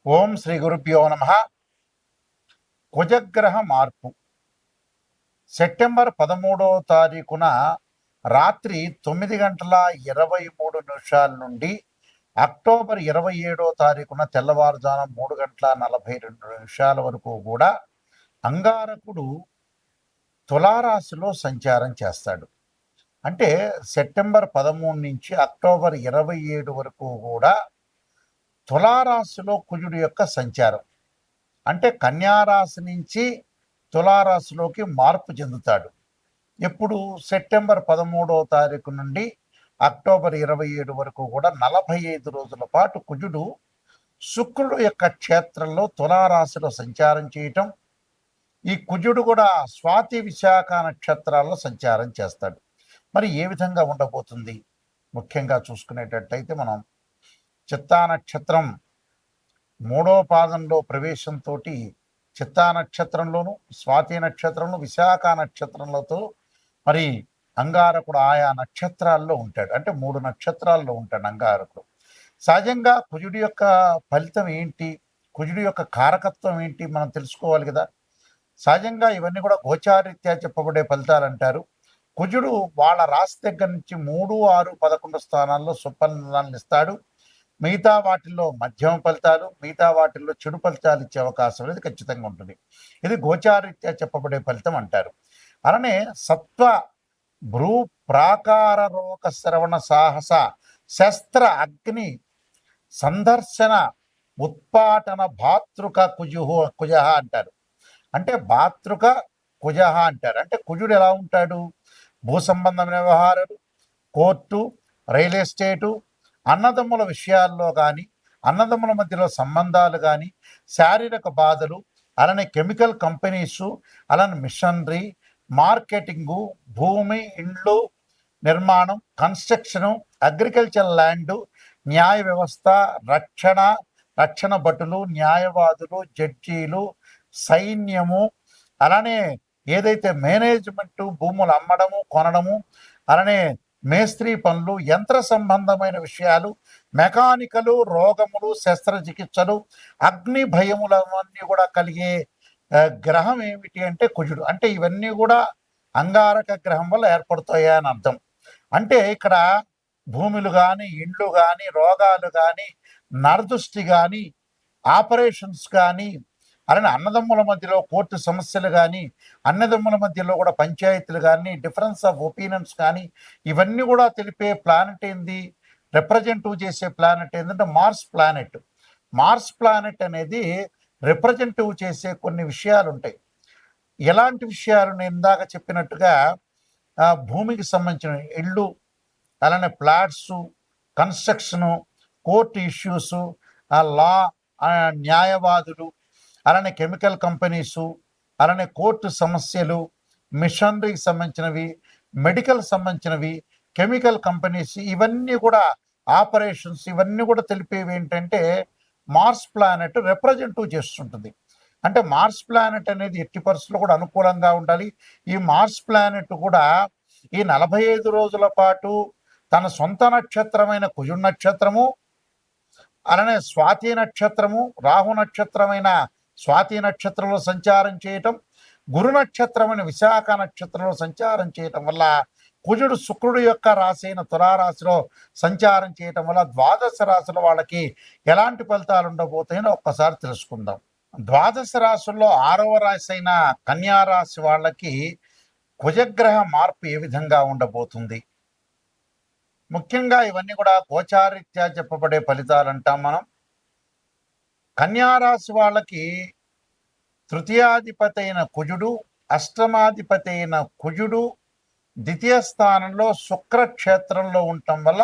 ఓం శ్రీ గురుభ్యో నమ. కుజగ్రహ మార్పు సెప్టెంబర్ 13వ తారీఖున రాత్రి 9:23 నుండి అక్టోబర్ 27వ తారీఖున తెల్లవారుజామున 3:42 వరకు కూడా అంగారకుడు తులారాశిలో సంచారం చేస్తాడు. అంటే సెప్టెంబర్ 13 నుంచి అక్టోబర్ 27 వరకు కూడా తులారాశిలో కుజుడు యొక్క సంచారం. అంటే కన్యారాశి నుంచి తులారాశిలోకి మార్పు చెందుతాడు. ఎప్పుడు సెప్టెంబర్ 13వ తారీఖు నుండి అక్టోబర్ 27 వరకు కూడా 45 రోజుల పాటు కుజుడు శుక్రుడు యొక్క క్షేత్రంలో తులారాశిలో సంచారం చేయటం. ఈ కుజుడు కూడా స్వాతి విశాఖ నక్షత్రాల్లో సంచారం చేస్తాడు. మరి ఏ విధంగా ఉండబోతుంది? ముఖ్యంగా చూసుకునేటట్లయితే మనం చిత్తా నక్షత్రం 3వ పాదంలో ప్రవేశంతో చిత్తా నక్షత్రంలోను, స్వాతి నక్షత్రంలో, విశాఖ నక్షత్రంలతో మరి అంగారకుడు ఆయా నక్షత్రాల్లో ఉంటాడు. అంటే 3 నక్షత్రాల్లో ఉంటాడు అంగారకుడు. సహజంగా కుజుడి యొక్క ఫలితం ఏంటి, కుజుడి యొక్క కారకత్వం ఏంటి మనం తెలుసుకోవాలి కదా. సహజంగా ఇవన్నీ కూడా గోచారీత్యా చెప్పబడే ఫలితాలు అంటారు. కుజుడు వాళ్ళ రాశి దగ్గర నుంచి 3, 6, 11 స్థానాల్లో సుఫలితాలను ఇస్తాడు. మిగతా వాటిల్లో మధ్యమ ఫలితాలు, మిగతా వాటిల్లో చెడు ఫలితాలు ఇచ్చే అవకాశం అనేది ఖచ్చితంగా ఉంటుంది. ఇది గోచారీత్యా చెప్పబడే ఫలితం అంటారు. అలానే సత్వ భ్రూ ప్రాకార రోగ శ్రవణ సాహస శస్త్ర అగ్ని సందర్శన ఉత్పాటన భాతృక కుజ అంటారు. అంటే భాతృక కుజ అంటారు. అంటే కుజుడు ఎలా ఉంటాడు? భూ సంబంధమైన వ్యవహారాలు, కోర్టు, రియల్ ఎస్టేటు, అన్నదమ్ముల విషయాల్లో కానీ, అన్నదమ్ముల మధ్యలో సంబంధాలు కానీ, శారీరక బాధలు, అలానే కెమికల్ కంపెనీసు, అలానే మిషనరీ, మార్కెటింగు, భూమి, ఇండ్లు నిర్మాణం, కన్స్ట్రక్షను, అగ్రికల్చర్ ల్యాండు, న్యాయ వ్యవస్థ, రక్షణ భటులు, న్యాయవాదులు, జడ్జీలు, సైన్యము, అలానే ఏదైతే మేనేజ్మెంటు, భూములు అమ్మడము, కొనడము, అలానే మేస్త్రీ పనులు, యంత్ర సంబంధమైన విషయాలు, మెకానికలు, రోగములు, శస్త్రచికిత్సలు, అగ్ని భయములన్నీ కూడా కలిగే గ్రహం ఏమిటి అంటే కుజుడు. అంటే ఇవన్నీ కూడా అంగారక గ్రహం వల్ల ఏర్పడతాయా అని అర్థం. అంటే ఇక్కడ భూములు కానీ, ఇండ్లు కానీ, రోగాలు కానీ, నరదృష్టి కానీ, ఆపరేషన్స్ కానీ, అలానే అన్నదమ్ముల మధ్యలో కోర్టు సమస్యలు కానీ, అన్నదమ్ముల మధ్యలో కూడా పంచాయతీలు కానీ, డిఫరెన్స్ ఆఫ్ ఒపీనియన్స్ కానీ, ఇవన్నీ కూడా తెలిపే ప్లానెట్ ఏంది, రిప్రజెంటివ్ చేసే ప్లానెట్ ఏంటంటే మార్స్ ప్లానెట్. మార్స్ ప్లానెట్ అనేది రిప్రజెంటివ్ చేసే కొన్ని విషయాలు ఉంటాయి. ఎలాంటి విషయాలు? నేను ఇందాక చెప్పినట్టుగా భూమికి సంబంధించిన ఇళ్ళు, అలానే ఫ్లాట్సు, కన్స్ట్రక్షను, కోర్టు ఇష్యూసు, లా, న్యాయవాదులు, అలానే కెమికల్ కంపెనీసు, అలానే కోర్టు సమస్యలు, మిషనరీకి సంబంధించినవి, మెడికల్ సంబంధించినవి, కెమికల్ కంపెనీస్, ఇవన్నీ కూడా ఆపరేషన్స్, ఇవన్నీ కూడా తెలిపేవి ఏంటంటే మార్స్ ప్లానెట్ రిప్రజెంటివ్ చేస్తుంటుంది. అంటే మార్స్ ప్లానెట్ అనేది ఎట్టి పరిస్థితుల్లో కూడా అనుకూలంగా ఉండాలి. ఈ మార్స్ ప్లానెట్ కూడా ఈ 45 రోజుల పాటు తన సొంత నక్షత్రమైన కుజుడు నక్షత్రము, అలానే స్వాతి నక్షత్రము, రాహు నక్షత్రమైన స్వాతి నక్షత్రంలో సంచారం చేయటం, గురు నక్షత్రమైన విశాఖ నక్షత్రంలో సంచారం చేయటం వల్ల, కుజుడు శుక్రుడు యొక్క రాశి అయిన తులారాశిలో సంచారం చేయటం వల్ల ద్వాదశ రాశుల వాళ్ళకి ఎలాంటి ఫలితాలు ఉండబోతాయని ఒక్కసారి తెలుసుకుందాం. ద్వాదశ రాశుల్లో 6వ రాశి అయిన కన్యా రాశి వాళ్ళకి కుజగ్రహ మార్పు ఏ విధంగా ఉండబోతుంది? ముఖ్యంగా ఇవన్నీ కూడా గోచారీత్యా చెప్పబడే ఫలితాలు అంటాం మనం. కన్యారాశి వాళ్ళకి తృతీయాధిపతి అయిన కుజుడు, అష్టమాధిపతి అయిన కుజుడు ద్వితీయ స్థానంలో శుక్రక్షేత్రంలో ఉండటం వల్ల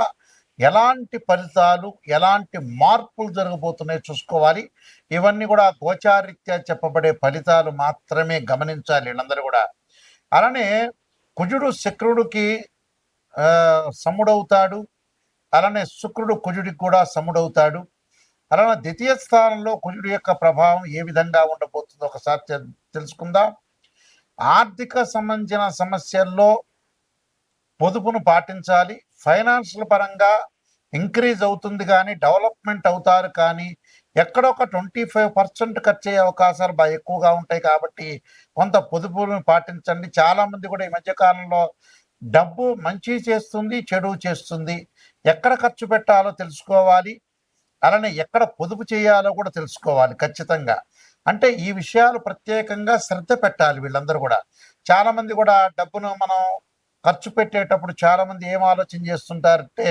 ఎలాంటి ఫలితాలు, ఎలాంటి మార్పులు జరగబోతున్నాయో చూసుకోవాలి. ఇవన్నీ కూడా గోచారీత్యా చెప్పబడే ఫలితాలు మాత్రమే గమనించాలి వీళ్ళందరూ కూడా. అలానే కుజుడు శుక్రుడికి సముడవుతాడు, అలానే శుక్రుడు కుజుడికి కూడా సముడవుతాడు. అలానే ద్వితీయ స్థానంలో కుజుడి యొక్క ప్రభావం ఏ విధంగా ఉండబోతుందో ఒకసారి తెలుసుకుందాం. ఆర్థిక సంబంధించిన సమస్యల్లో పొదుపును పాటించాలి. ఫైనాన్షియల్ పరంగా ఇంక్రీజ్ అవుతుంది కానీ, డెవలప్మెంట్ అవుతారు కానీ, ఎక్కడో ఒక 25% ఖర్చయ్యే అవకాశాలు బాగా ఎక్కువగా ఉంటాయి కాబట్టి కొంత పొదుపులను పాటించండి. చాలామంది కూడా ఈ మధ్య కాలంలో డబ్బు మంచి చేస్తుంది, చెడు చేస్తుంది. ఎక్కడ ఖర్చు పెట్టాలో తెలుసుకోవాలి. అలానే ఎక్కడ పొదుపు చేయాలో కూడా తెలుసుకోవాలి ఖచ్చితంగా. అంటే ఈ విషయాలు ప్రత్యేకంగా శ్రద్ధ పెట్టాలి వీళ్ళందరూ కూడా. చాలామంది కూడా డబ్బును మనం ఖర్చు పెట్టేటప్పుడు చాలామంది ఏం ఆలోచన చేస్తుంటారంటే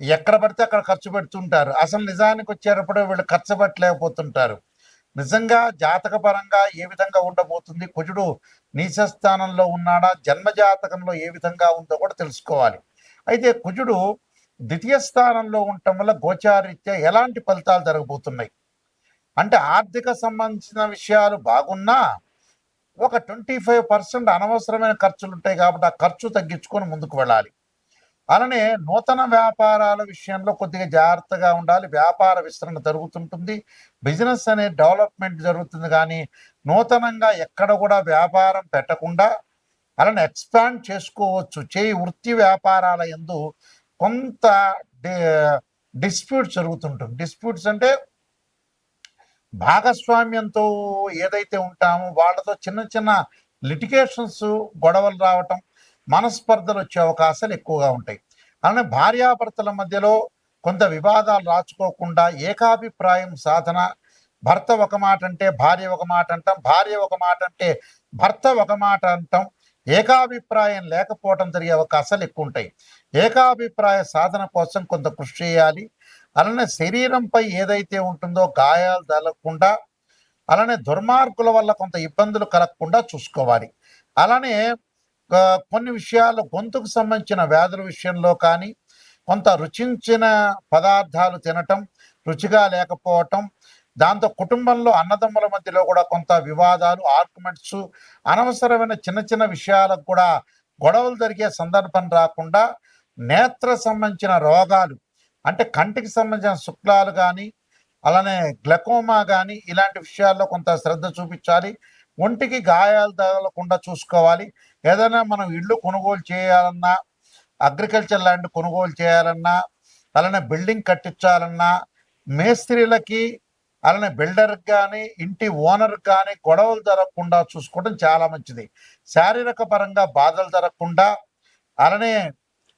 ఎక్కడ పడితే అక్కడ ఖర్చు పెడుతుంటారు. అసలు నిజానికి వచ్చేటప్పుడు వీళ్ళు ఖర్చు పెట్టలేకపోతుంటారు. నిజంగా జాతకపరంగా ఏ విధంగా ఉండబోతుంది, కుజుడు నీచ స్థానంలో ఉన్నాడా, జన్మ జాతకంలో ఏ విధంగా ఉందో కూడా తెలుసుకోవాలి. అయితే కుజుడు ద్వితీయ స్థానంలో ఉండటం వల్ల గోచారీత్యా ఎలాంటి ఫలితాలు జరగబోతున్నాయి అంటే ఆర్థిక సంబంధించిన విషయాలు బాగున్నా ఒక 25% అనవసరమైన ఖర్చులు ఉంటాయి కాబట్టి ఆ ఖర్చు తగ్గించుకొని ముందుకు వెళ్ళాలి. అలానే నూతన వ్యాపారాల విషయంలో కొద్దిగా జాగ్రత్తగా ఉండాలి. వ్యాపార విస్తరణ జరుగుతుంటుంది, బిజినెస్ అనే డెవలప్మెంట్ జరుగుతుంది. కానీ నూతనంగా ఎక్కడ కూడా వ్యాపారం పెట్టకుండా అలానే ఎక్స్పాండ్ చేసుకోవచ్చు. వృత్తి వ్యాపారాల యందు కొంత డిస్ప్యూట్స్ జరుగుతుంటుంది. డిస్ప్యూట్స్ అంటే భాగస్వామ్యంతో ఏదైతే ఉంటామో వాళ్ళతో చిన్న చిన్న లిటిగేషన్స్, గొడవలు రావటం, మనస్పర్ధలు వచ్చే అవకాశాలు ఎక్కువగా ఉంటాయి. అలానే భార్యాభర్తల మధ్యలో కొంత వివాదాలు రాచుకోకుండా ఏకాభిప్రాయం సాధన. భర్త ఒక మాట అంటే భార్య ఒక మాట అంటాం, భార్య ఒక మాట అంటే భర్త ఒక మాట అంటాం. ఏకాభిప్రాయం లేకపోవడం జరిగే అవకాశాలు ఎక్కువ ఉంటాయి. ఏకాభిప్రాయ సాధన కోసం కొంత కృషి చేయాలి. అలానే శరీరంపై ఏదైతే ఉంటుందో గాయాలు తగలకుండా, అలానే దుర్మార్గుల వల్ల కొంత ఇబ్బందులు కలగకుండా చూసుకోవాలి. అలానే కొన్ని విషయాలు గొంతుకు సంబంధించిన వ్యాధుల విషయంలో కానీ కొంత రుచించిన పదార్థాలు తినటం, రుచిగా లేకపోవటం, దాంతో కుటుంబంలో అన్నదమ్ముల మధ్యలో కూడా కొంత వివాదాలు, ఆర్గ్యుమెంట్స్, అనవసరమైన చిన్న చిన్న విషయాలకు కూడా గొడవలు జరిగే సందర్భం రాకుండా నేత్ర సంబంధించిన రోగాలు అంటే కంటికి సంబంధించిన శుక్లాలు కానీ అలానే గ్లకోమా కానీ ఇలాంటి విషయాల్లో కొంత శ్రద్ధ చూపించాలి. ఒంటికి గాయాలు తగలకుండా చూసుకోవాలి. ఏదైనా మనం ఇల్లు కొనుగోలు చేయాలన్నా, అగ్రికల్చర్ ల్యాండ్ కొనుగోలు చేయాలన్నా, అలానే బిల్డింగ్ కట్టించాలన్నా మేస్త్రీలకి అలానే బిల్డర్కి కానీ ఇంటి ఓనర్కి కానీ గొడవలు జరగకుండా చూసుకోవడం చాలా మంచిది. శారీరక పరంగా బాధలు జరగకుండా అలానే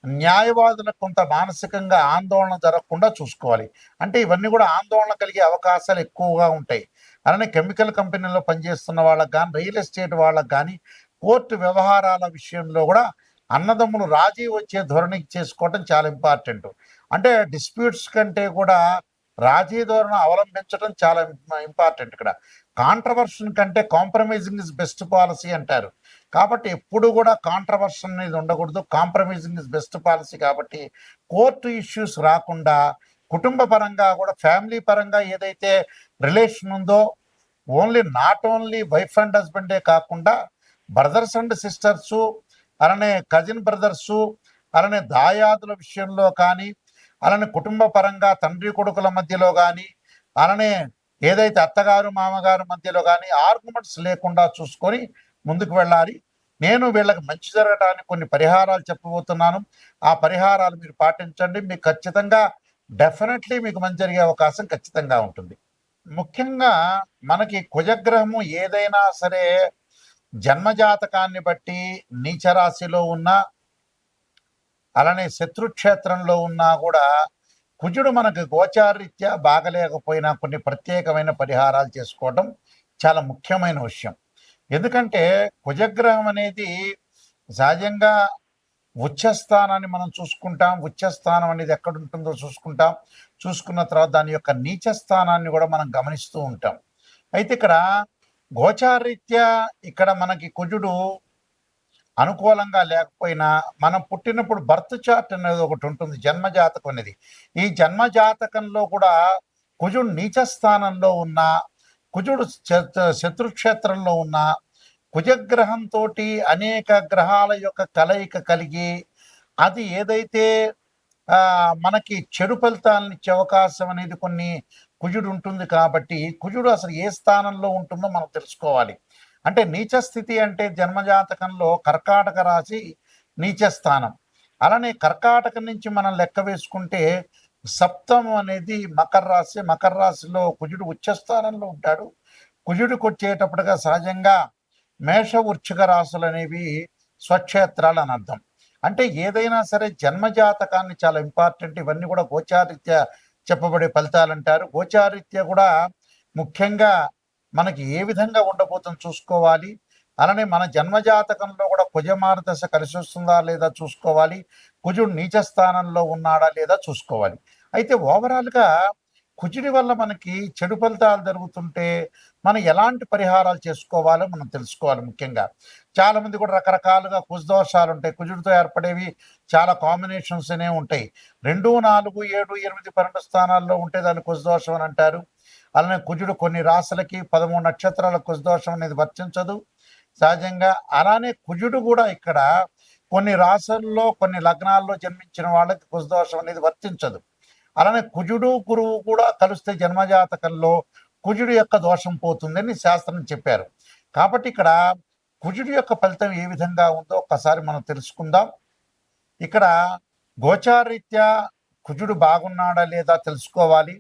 న్యాయవాదులకు కొంత మానసికంగా ఆందోళన జరగకుండా చూసుకోవాలి. అంటే ఇవన్నీ కూడా ఆందోళన కలిగే అవకాశాలు ఎక్కువగా ఉంటాయి. అలానే కెమికల్ కంపెనీలో పనిచేస్తున్న వాళ్ళకి కానీ, రియల్ ఎస్టేట్ వాళ్ళకి కానీ, కోర్టు వ్యవహారాల విషయంలో కూడా అన్నదమ్ములు రాజీ వచ్చే ధోరణికి చేసుకోవడం చాలా ఇంపార్టెంట్. అంటే డిస్ప్యూట్స్ కంటే కూడా రాజీ ధోరణి అవలంబించడం చాలా ఇంపార్టెంట్. ఇక్కడ కాంట్రవర్షన్ కంటే కాంప్రమైజింగ్ ఇస్ బెస్ట్ పాలసీ అంటారు. కాబట్టి ఎప్పుడు కూడా కాంట్రవర్షన్ అనేది ఉండకూడదు. Compromising is best policy. కాబట్టి కోర్టు ఇష్యూస్ రాకుండా కుటుంబ పరంగా కూడా ఫ్యామిలీ పరంగా ఏదైతే రిలేషన్ ఉందో నాట్ ఓన్లీ వైఫ్ అండ్ హస్బెండే కాకుండా బ్రదర్స్ అండ్ సిస్టర్సు అలానే కజిన్ బ్రదర్సు అలానే దాయాదుల విషయంలో కానీ అలానే కుటుంబ పరంగా తండ్రి కొడుకుల మధ్యలో కానీ అలానే ఏదైతే అత్తగారు మామగారు మధ్యలో కానీ ఆర్గ్యుమెంట్స్ లేకుండా చూసుకొని ముందుకు వెళ్ళాలి. నేను వీళ్ళకి మంచి జరగడానికి కొన్ని పరిహారాలు చెప్పబోతున్నాను. ఆ పరిహారాలు మీరు పాటించండి. మీకు ఖచ్చితంగా డెఫినెట్లీ మీకు మంచి జరిగే అవకాశం ఖచ్చితంగా ఉంటుంది. ముఖ్యంగా మనకి కుజగ్రహము ఏదైనా సరే జన్మజాతకాన్ని బట్టి నీచరాశిలో ఉన్న అలానే శత్రుక్షేత్రంలో ఉన్నా కూడా కుజుడు మనకు గోచారీత్యా బాగలేకపోయినా కొన్ని ప్రత్యేకమైన పరిహారాలు చేసుకోవడం చాలా ముఖ్యమైన విషయం. ఎందుకంటే కుజగ్రహం అనేది సహజంగా ఉచ్చస్థానాన్ని మనం చూసుకుంటాం. ఉచ్చస్థానం అనేది ఎక్కడ ఉంటుందో చూసుకుంటాం. చూసుకున్న తర్వాత దాని యొక్క నీచ స్థానాన్ని కూడా మనం గమనిస్తూ ఉంటాం. అయితే ఇక్కడ గోచారీత్యా ఇక్కడ మనకి కుజుడు అనుకూలంగా లేకపోయినా మనం పుట్టినప్పుడు బర్త్ చార్ట్ అనేది ఒకటి ఉంటుంది, జన్మజాతకం అనేది. ఈ జన్మజాతకంలో కూడా కుజుడు నీచ స్థానంలో ఉన్న, కుజుడు శత్రుక్షేత్రంలో ఉన్న, కుజగ్రహంతో అనేక గ్రహాల యొక్క కలయిక కలిగి అది ఏదైతే మనకి చెడు ఫలితాలను ఇచ్చే అవకాశం అనేది కొన్ని కుజుడు ఉంటుంది. కాబట్టి కుజుడు అసలు ఏ స్థానంలో ఉంటుందో మనం తెలుసుకోవాలి. అంటే నీచ స్థితి అంటే జన్మజాతకంలో కర్కాటక రాశి నీచ స్థానం. అలానే కర్కాటక నుంచి మనం లెక్క వేసుకుంటే సప్తమం అనేది మకర రాశి. మకర రాశిలో కుజుడు ఉచ్చస్థానంలో ఉంటాడు. కుజుడికి వచ్చేటప్పటిగా సహజంగా మేష వృశ్చిక రాశులు అనేవి స్వక్షేత్రాలు అని అర్థం. అంటే ఏదైనా సరే జన్మజాతకాన్ని చాలా ఇంపార్టెంట్. ఇవన్నీ కూడా గోచారీత్యా చెప్పబడే ఫలితాలు అంటారు. గోచారీత్యా కూడా ముఖ్యంగా మనకి ఏ విధంగా ఉండబోతుందో చూసుకోవాలి. అలానే మన జన్మజాతకంలో కూడా కుజమార దశ కలిసి వస్తుందా లేదా చూసుకోవాలి. కుజుడు నీచ స్థానంలో ఉన్నాడా లేదా చూసుకోవాలి. అయితే ఓవరాల్గా కుజుడి వల్ల మనకి చెడు ఫలితాలు జరుగుతుంటే మనం ఎలాంటి పరిహారాలు చేసుకోవాలో మనం తెలుసుకోవాలి. ముఖ్యంగా చాలామంది కూడా రకరకాలుగా కుజ దోషాలు ఉంటాయి. కుజుడితో ఏర్పడేవి చాలా కాంబినేషన్స్ అనేవి ఉంటాయి. 2, 4, 7, 8, 12 స్థానాల్లో ఉంటే దాన్ని కుజ దోషం అని అంటారు. అలానే కుజుడు కొన్ని రాశులకి 13 నక్షత్రాల కుజ దోషం అనేది వర్తించదు సహజంగా. అలానే కుజుడు కూడా ఇక్కడ కొన్ని రాశుల్లో కొన్ని లగ్నాల్లో జన్మించిన వాళ్ళకి కుజ దోషం అనేది వర్తించదు. అలానే కుజుడు గురువు కూడా కలిస్తే జన్మజాతకంలో కుజుడు యొక్క దోషం పోతుందని శాస్త్రం చెప్పారు. కాబట్టి ఇక్కడ కుజుడు యొక్క ఫలితం ఏ విధంగా ఉందో ఒక్కసారి మనం తెలుసుకుందాం. ఇక్కడ గోచారీత్యా కుజుడు బాగున్నాడా లేదా తెలుసుకోవాలి.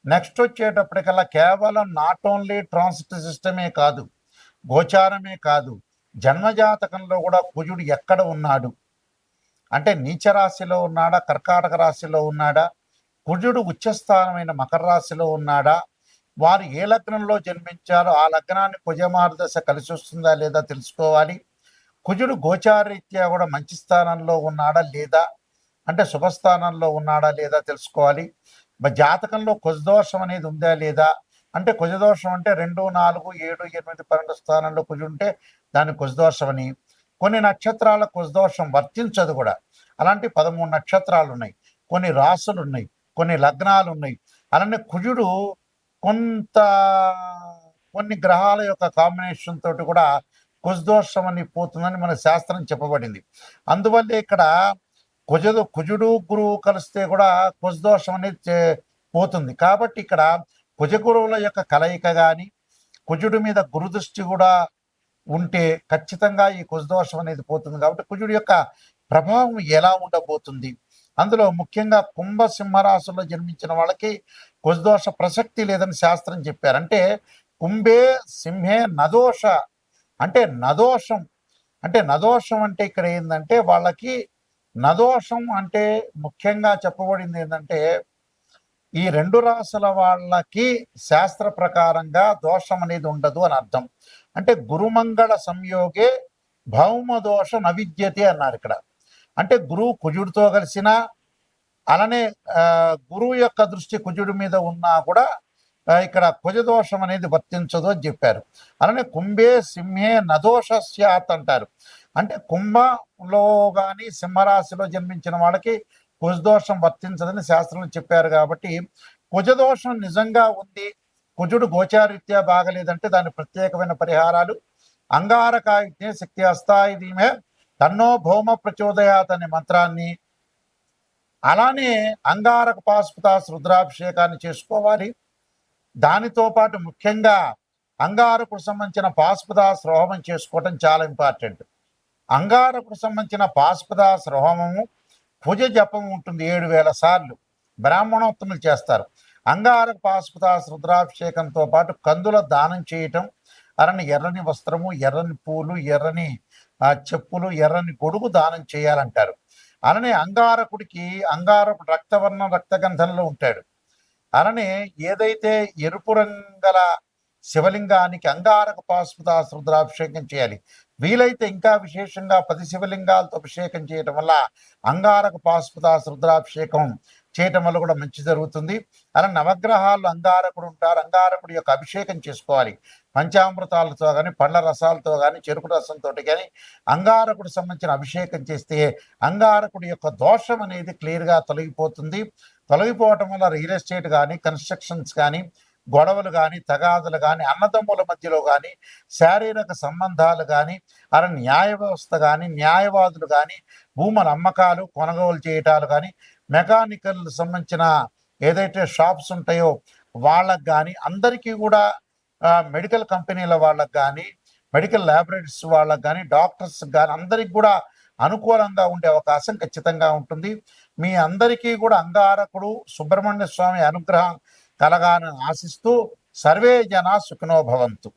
నెక్స్ట్ వచ్చేటప్పటికల్లా కేవలం నాట్ ఓన్లీ ట్రాన్సిట్ సిస్టమే కాదు, గోచారమే కాదు, జన్మజాతకంలో కూడా కుజుడు ఎక్కడ ఉన్నాడు అంటే నీచ రాశిలో ఉన్నాడా, కర్కాటక రాశిలో ఉన్నాడా, కుజుడు ఉచ్చస్థానమైన మకర రాశిలో ఉన్నాడా, వారు ఏ లగ్నంలో జన్మించారో ఆ లగ్నాన్ని కుజమార్దశ కలిసి వస్తుందా లేదా తెలుసుకోవాలి. కుజుడు గోచారీత్యా కూడా మంచి స్థానంలో ఉన్నాడా లేదా అంటే శుభస్థానంలో ఉన్నాడా లేదా తెలుసుకోవాలి. జాతకంలో కుజదోషం అనేది ఉందా లేదా అంటే కుజదోషం అంటే 2, 4, 7, 8, 12 స్థానంలో కుజుంటే దాన్ని కుజదోషం అని. కొన్ని నక్షత్రాల కుజదోషం వర్తించదు కూడా. అలాంటి 13 నక్షత్రాలు ఉన్నాయి, కొన్ని రాసులు ఉన్నాయి, కొన్ని లగ్నాలు ఉన్నాయి. అలానే కుజుడు కొన్ని గ్రహాల యొక్క కాంబినేషన్ తోటి కూడా కుజదోషం అని పోతుందని మన శాస్త్రం చెప్పబడింది. అందువల్ల ఇక్కడ కుజుడు గురువు కలిస్తే కూడా కుజదోషం అనేది పోతుంది. కాబట్టి ఇక్కడ కుజ గురువుల యొక్క కలయిక కానీ కుజుడి మీద గురుదృష్టి కూడా ఉంటే ఖచ్చితంగా ఈ కుజదోషం అనేది పోతుంది. కాబట్టి కుజుడి యొక్క ప్రభావం ఎలా ఉండబోతుంది, అందులో ముఖ్యంగా కుంభ సింహరాశుల్లో జన్మించిన వాళ్ళకి కుజదోష ప్రసక్తి లేదని శాస్త్రం చెప్పారు. అంటే కుంభే సింహే నదోష అంటే నదోషం. అంటే నదోషం అంటే ఇక్కడ ఏంటంటే వాళ్ళకి నదోషం అంటే ముఖ్యంగా చెప్పబడింది ఏంటంటే ఈ 2 రాశుల వాళ్ళకి శాస్త్ర ప్రకారంగా దోషం అనేది ఉండదు అని అర్థం. అంటే గురుమంగళ సంయోగే భౌమ దోష నవిద్యతే అన్నారు ఇక్కడ. అంటే గురువు కుజుడితో కలిసిన అలానే గురువు యొక్క దృష్టి కుజుడి మీద ఉన్నా కూడా ఇక్కడ కుజదోషం అనేది వర్తించదు అని చెప్పారు. అలానే కుంభే సింహే నదోష స్యాత్ అంటారు. అంటే కుంభంలో కానీ సింహరాశిలో జన్మించిన వాళ్ళకి కుజదోషం వర్తించదని శాస్త్రంలో చెప్పారు. కాబట్టి కుజదోషం నిజంగా ఉంది, కుజుడు గోచారీత్యా బాగలేదంటే దాని ప్రత్యేకమైన పరిహారాలు అంగారకాయుజ్ఞే శక్తి అస్థాయిమే తన్నో భౌమ ప్రచోదయాత్ అనే మంత్రాన్ని, అలానే అంగారక పాశుపతాస్ రుద్రాభిషేకాన్ని చేసుకోవాలి. దానితో పాటు ముఖ్యంగా అంగారకుడు సంబంధించిన పాశుపతాస్ హోమం చేసుకోవటం చాలా ఇంపార్టెంట్. అంగారకుడు సంబంధించిన పాశుపతాస్ హోమము భుజ జపం ఉంటుంది 7000 సార్లు బ్రాహ్మణోత్తములు చేస్తారు. అంగారక పాశుపతాస్ రుద్రాభిషేకంతో పాటు కందుల దానం చేయటం, అలానే ఎర్రని వస్త్రము, ఎర్రని పూలు, ఎర్రని చెప్పులు, ఎర్రని గొడుగు దానం చేయాలంటారు. అలానే అంగారకుడు రక్తవర్ణం రక్తగంధంలో ఉంటాడు. అలానే ఏదైతే ఎరుపు రంగల శివలింగానికి అంగారక పాశుపతాస్ రుద్రాభిషేకం చేయాలి. వీలైతే ఇంకా విశేషంగా 10 శివలింగాలతో అభిషేకం చేయటం వల్ల అంగారక పాశుపతాస్ రుద్రాభిషేకం చేయటం వల్ల కూడా మంచి జరుగుతుంది. అలా నవగ్రహాలు అంగారకుడు ఉంటారు, అంగారకుడి యొక్క అభిషేకం చేసుకోవాలి. పంచామృతాలతో కానీ, పండ్ల రసాలతో కానీ, చెరుకు రసంతో కానీ అంగారకుడు సంబంధించిన అభిషేకం చేస్తే అంగారకుడి యొక్క దోషం అనేది క్లియర్గా తొలగిపోతుంది. తొలగిపోవటం వల్ల రియల్ ఎస్టేట్ కానీ, కన్స్ట్రక్షన్స్ కానీ, గొడవలు కానీ, తగాదులు కానీ, అన్నదమ్ముల మధ్యలో కానీ, శారీరక సంబంధాలు కానీ, అలా న్యాయ వ్యవస్థ కానీ, న్యాయవాదులు కానీ, భూముల అమ్మకాలు కొనుగోలు చేయటాలు కానీ, మెకానికల్ సంబంధించిన ఏదైతే షాప్స్ ఉంటాయో వాళ్ళకు కానీ, అందరికీ కూడా మెడికల్ కంపెనీల వాళ్ళకు కానీ, మెడికల్ ల్యాబొరేటరీస్ వాళ్ళకు కానీ, డాక్టర్స్ కానీ అందరికి కూడా అనుకూలంగా ఉండే అవకాశం ఖచ్చితంగా ఉంటుంది. మీ అందరికీ కూడా అంగారకుడు సుబ్రహ్మణ్య స్వామి అనుగ్రహం కలగాలని ఆశిస్తూ సర్వే జన సుఖినో భవంతు.